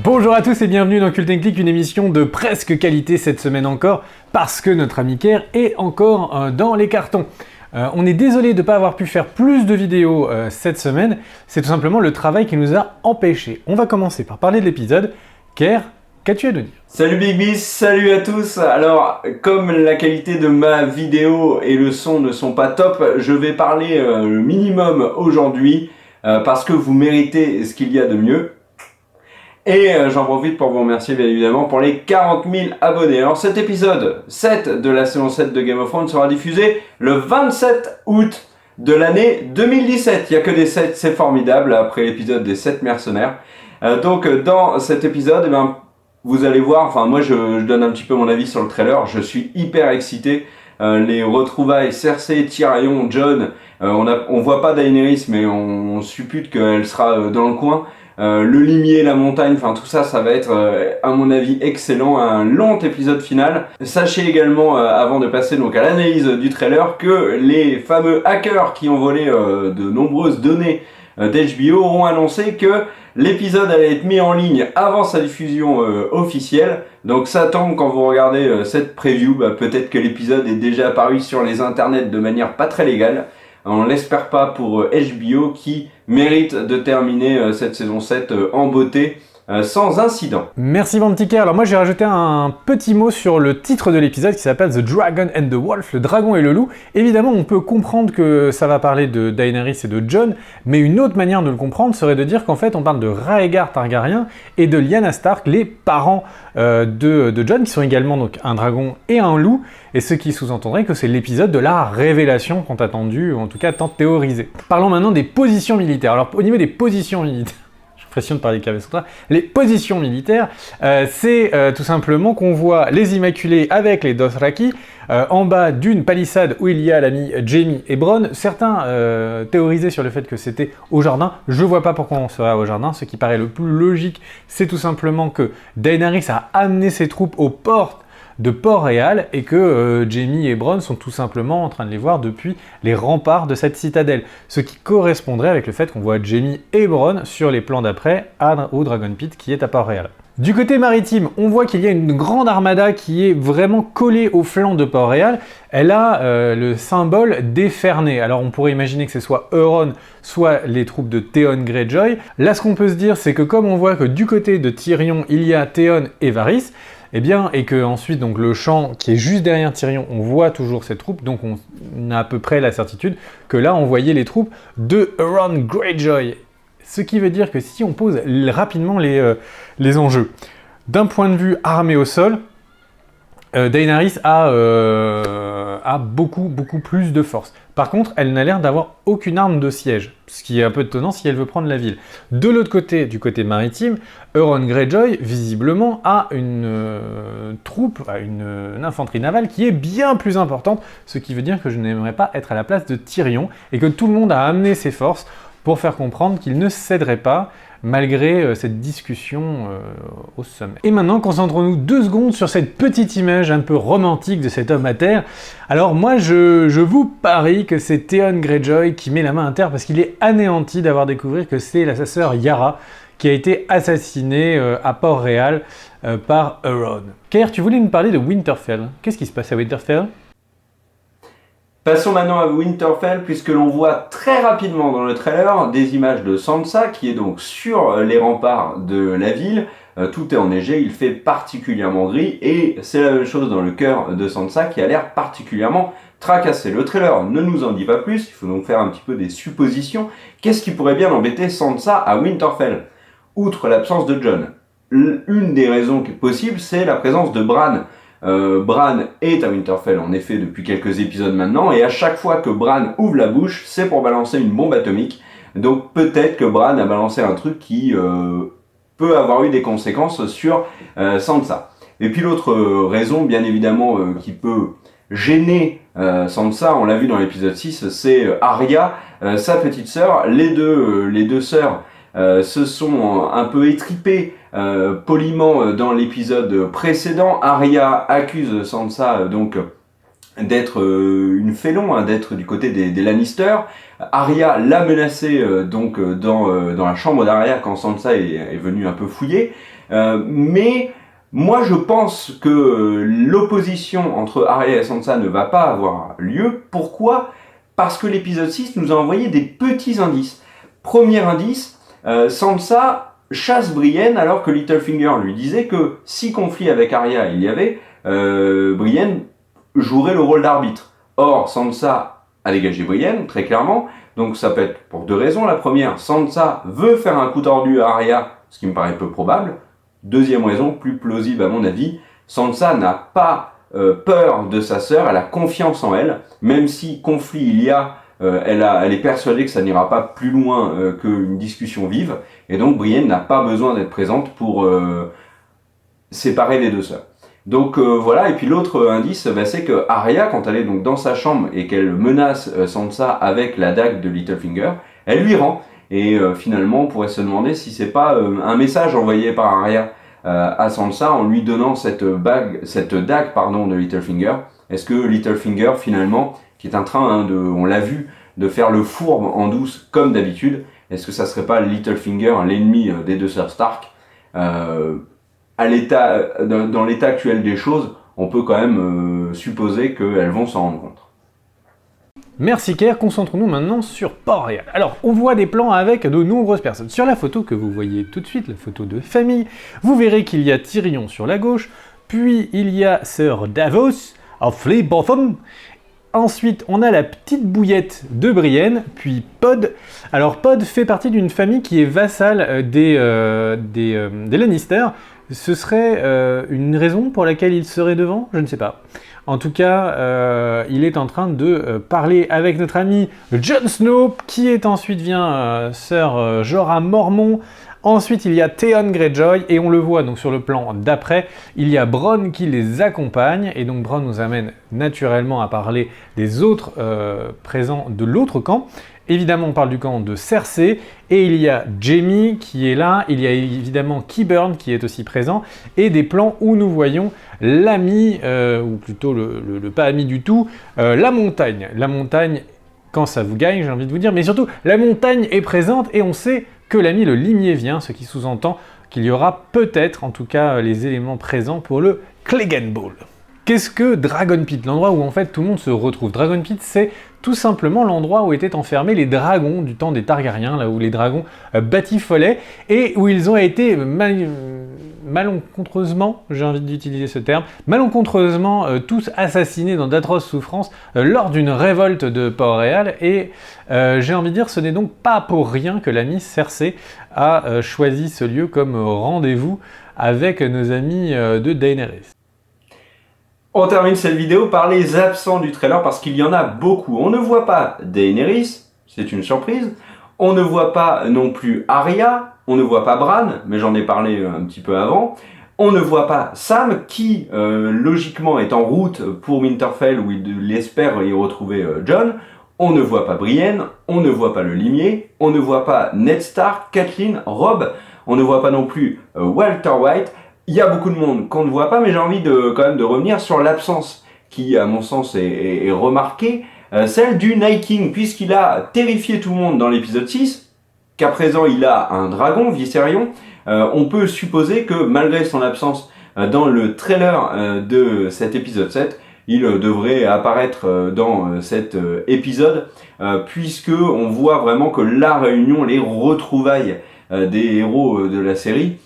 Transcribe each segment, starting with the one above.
Bonjour à tous et bienvenue dans Cult & Click, une émission de presque qualité cette semaine encore, parce que notre ami Ker est encore dans les cartons. On est désolé de ne pas avoir pu faire plus de vidéos cette semaine, c'est tout simplement le travail qui nous a empêchés. On va commencer par parler de l'épisode. Ker, qu'as-tu à nous dire? Salut Big Bis, salut à tous. Alors, comme la qualité de ma vidéo et le son ne sont pas top, je vais parler le minimum aujourd'hui, parce que vous méritez ce qu'il y a de mieux. Et j'en profite pour vous remercier bien évidemment pour les 40 000 abonnés. Alors cet épisode 7 de la saison 7 de Game of Thrones sera diffusé le 27 août de l'année 2017. Il n'y a que des 7, c'est formidable, après l'épisode des 7 mercenaires. Donc dans cet épisode, vous allez voir, enfin moi je donne un petit peu mon avis sur le trailer, je suis hyper excité. Les retrouvailles Cersei, Tyrion, Jon, on voit pas Daenerys mais on suppute qu'elle sera dans le coin. Le limier, la montagne, enfin tout ça, ça va être à mon avis excellent, un long épisode final. Sachez également, avant de passer donc à l'analyse du trailer, que les fameux hackers qui ont volé de nombreuses données d'HBO ont annoncé que l'épisode allait être mis en ligne avant sa diffusion officielle. Donc ça tombe quand vous regardez cette preview, peut-être que l'épisode est déjà apparu sur les internets de manière pas très légale. On l'espère pas pour HBO qui mérite de terminer cette saison 7 en beauté, sans incident. Merci mon petit Ker. Alors moi j'ai rajouté un petit mot sur le titre de l'épisode qui s'appelle The Dragon and the Wolf, le dragon et le loup. Évidemment on peut comprendre que ça va parler de Daenerys et de Jon, mais une autre manière de le comprendre serait de dire qu'en fait on parle de Rhaegar Targaryen et de Lyanna Stark, les parents de Jon, qui sont également donc un dragon et un loup, et ce qui sous-entendrait que c'est l'épisode de la révélation qu'on a attendu, ou en tout cas tant théorisé. Parlons maintenant des positions militaires. Alors au niveau des positions militaires, de parler de les positions militaires, c'est tout simplement qu'on voit les Immaculés avec les Dothraki en bas d'une palissade où il y a l'ami Jaime et Bronn. Certains théorisaient sur le fait que c'était au jardin. Je vois pas pourquoi on serait au jardin. Ce qui paraît le plus logique, c'est tout simplement que Daenerys a amené ses troupes aux portes de Port-Réal et que Jaime et Bronn sont tout simplement en train de les voir depuis les remparts de cette citadelle. Ce qui correspondrait avec le fait qu'on voit Jaime et Bronn sur les plans d'après au Dragon Pit qui est à Port-Réal. Du côté maritime, on voit qu'il y a une grande armada qui est vraiment collée au flanc de Port-Réal. Elle a le symbole des Fernets. Alors on pourrait imaginer que ce soit Euron, soit les troupes de Theon Greyjoy. Là ce qu'on peut se dire, c'est que comme on voit que du côté de Tyrion, il y a Theon et Varys, et que ensuite donc le champ qui est juste derrière Tyrion, on voit toujours ces troupes, donc on a à peu près la certitude que là on voyait les troupes de Euron Greyjoy. Ce qui veut dire que si on pose rapidement les enjeux, d'un point de vue armée au sol, Daenerys a beaucoup plus de force. Par contre, elle n'a l'air d'avoir aucune arme de siège, ce qui est un peu étonnant si elle veut prendre la ville. De l'autre côté, du côté maritime, Euron Greyjoy, visiblement, a une troupe, une infanterie navale qui est bien plus importante, ce qui veut dire que je n'aimerais pas être à la place de Tyrion, et que tout le monde a amené ses forces pour faire comprendre qu'il ne céderait pas, malgré cette discussion au sommet. Et maintenant, concentrons-nous 2 secondes sur cette petite image un peu romantique de cet homme à terre. Alors moi, je vous parie que c'est Theon Greyjoy qui met la main à terre parce qu'il est anéanti d'avoir découvert que c'est sa sœur Yara qui a été assassinée à Port-Réal par Euron. Ker, tu voulais nous parler de Winterfell. Qu'est-ce qui se passe à Winterfell ? Passons maintenant à Winterfell, puisque l'on voit très rapidement dans le trailer des images de Sansa, qui est donc sur les remparts de la ville. Tout est enneigé, il fait particulièrement gris, et c'est la même chose dans le cœur de Sansa, qui a l'air particulièrement tracassé. Le trailer ne nous en dit pas plus, il faut donc faire un petit peu des suppositions. Qu'est-ce qui pourrait bien embêter Sansa à Winterfell, outre l'absence de Jon? Une des raisons possibles, c'est la présence de Bran. Bran est à Winterfell en effet depuis quelques épisodes maintenant, et à chaque fois que Bran ouvre la bouche, c'est pour balancer une bombe atomique. Donc peut-être que Bran a balancé un truc qui peut avoir eu des conséquences sur Sansa. Et puis l'autre raison, bien évidemment, qui peut gêner Sansa, on l'a vu dans l'épisode 6, c'est Arya, sa petite sœur. Les deux sœurs se sont un peu étripées poliment dans l'épisode précédent. Arya accuse Sansa donc d'être une félon, hein, d'être du côté des Lannister. Arya l'a menacé dans la chambre d'Arya quand Sansa est venue un peu fouiller. Mais moi je pense que l'opposition entre Arya et Sansa ne va pas avoir lieu. Pourquoi ? Parce que l'épisode 6 nous a envoyé des petits indices. Premier indice, Sansa chasse Brienne alors que Littlefinger lui disait que si conflit avec Arya il y avait, Brienne jouerait le rôle d'arbitre. Or, Sansa a dégagé Brienne, très clairement, donc ça peut être pour deux raisons. La première, Sansa veut faire un coup tordu à Arya, ce qui me paraît peu probable. Deuxième raison, plus plausible à mon avis, Sansa n'a pas peur de sa sœur, elle a confiance en elle, même si conflit il y a, elle est persuadée que ça n'ira pas plus loin qu'une discussion vive, et donc Brienne n'a pas besoin d'être présente pour séparer les deux sœurs. Donc voilà, et puis l'autre indice, c'est que Arya, quand elle est donc dans sa chambre et qu'elle menace Sansa avec la dague de Littlefinger, elle lui rend. Et finalement, on pourrait se demander si c'est pas un message envoyé par Arya à Sansa en lui donnant cette dague de Littlefinger. Est-ce que Littlefinger, finalement, qui est en train, on l'a vu, de faire le fourbe en douce comme d'habitude, est-ce que ça serait pas Littlefinger, l'ennemi des deux sœurs Stark dans l'état actuel des choses, on peut quand même supposer qu'elles vont s'en rendre compte. Merci Kerr, concentrons-nous maintenant sur Port-Réal. Alors, on voit des plans avec de nombreuses personnes. Sur la photo que vous voyez tout de suite, la photo de famille, vous verrez qu'il y a Tyrion sur la gauche, puis il y a Sir Davos of Fleabottom. Ensuite, on a la petite bouillette de Brienne, puis Pod. Alors, Pod fait partie d'une famille qui est vassale des Lannister. Ce serait une raison pour laquelle il serait devant ? Je ne sais pas. En tout cas, il est en train de parler avec notre ami Jon Snow, qui est ensuite vient Sir Jorah Mormont. Ensuite, il y a Theon Greyjoy, et on le voit donc sur le plan d'après, il y a Bronn qui les accompagne, et donc Bronn nous amène naturellement à parler des autres présents de l'autre camp. Évidemment, on parle du camp de Cersei, et il y a Jaime qui est là, il y a évidemment Qyburn qui est aussi présent, et des plans où nous voyons l'ami, ou plutôt le pas ami du tout, la montagne. La montagne, quand ça vous gagne, j'ai envie de vous dire, mais surtout, la montagne est présente, et on sait que l'ami le limier vient, ce qui sous-entend qu'il y aura peut-être, en tout cas, les éléments présents pour le Clegane Ball. Qu'est-ce que Dragon Pit ? L'endroit où en fait tout le monde se retrouve. Dragon Pit, c'est tout simplement l'endroit où étaient enfermés les dragons du temps des Targaryens, là où les dragons batifolaient, et où ils ont été malencontreusement, j'ai envie d'utiliser ce terme, malencontreusement tous assassinés dans d'atroces souffrances lors d'une révolte de Port-Réal, et j'ai envie de dire, ce n'est donc pas pour rien que l'ami Cersei a choisi ce lieu comme rendez-vous avec nos amis de Daenerys. On termine cette vidéo par les absents du trailer parce qu'il y en a beaucoup. On ne voit pas Daenerys, c'est une surprise. On ne voit pas non plus Arya, on ne voit pas Bran, mais j'en ai parlé un petit peu avant. On ne voit pas Sam qui, logiquement, est en route pour Winterfell où il espère y retrouver Jon. On ne voit pas Brienne, on ne voit pas le limier, on ne voit pas Ned Stark, Catelyn, Robb, on ne voit pas non plus Walter White. Il y a beaucoup de monde qu'on ne voit pas, mais j'ai envie quand même de revenir sur l'absence qui, à mon sens, est remarquée, celle du Night King, puisqu'il a terrifié tout le monde dans l'épisode 6, qu'à présent il a un dragon, Viserion. On peut supposer que malgré son absence dans le trailer de cet épisode 7, il devrait apparaître dans cet épisode, puisque on voit vraiment que la réunion, les retrouvailles des héros de la série,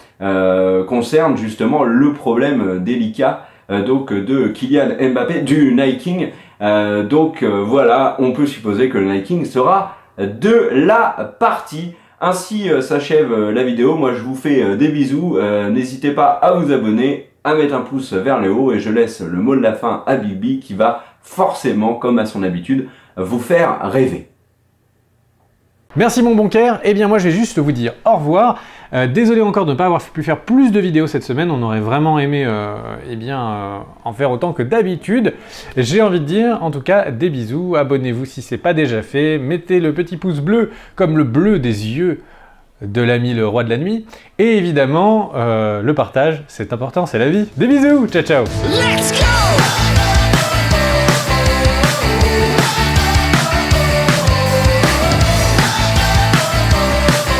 concerne justement le problème délicat de Kylian Mbappé, du Night King. Voilà, on peut supposer que le Night King sera de la partie. Ainsi s'achève la vidéo. Moi je vous fais des bisous, n'hésitez pas à vous abonner, à mettre un pouce vers le haut, et je laisse le mot de la fin à Big B qui va forcément, comme à son habitude, vous faire rêver. Merci mon bon Kerr, et bien moi je vais juste vous dire au revoir. Désolé encore de ne pas avoir pu faire plus de vidéos cette semaine, on aurait vraiment aimé en faire autant que d'habitude. J'ai envie de dire en tout cas des bisous, abonnez-vous si c'est pas déjà fait, mettez le petit pouce bleu comme le bleu des yeux de l'ami le roi de la nuit, et évidemment le partage, c'est important, c'est la vie. Des bisous, ciao ciao. Let's go!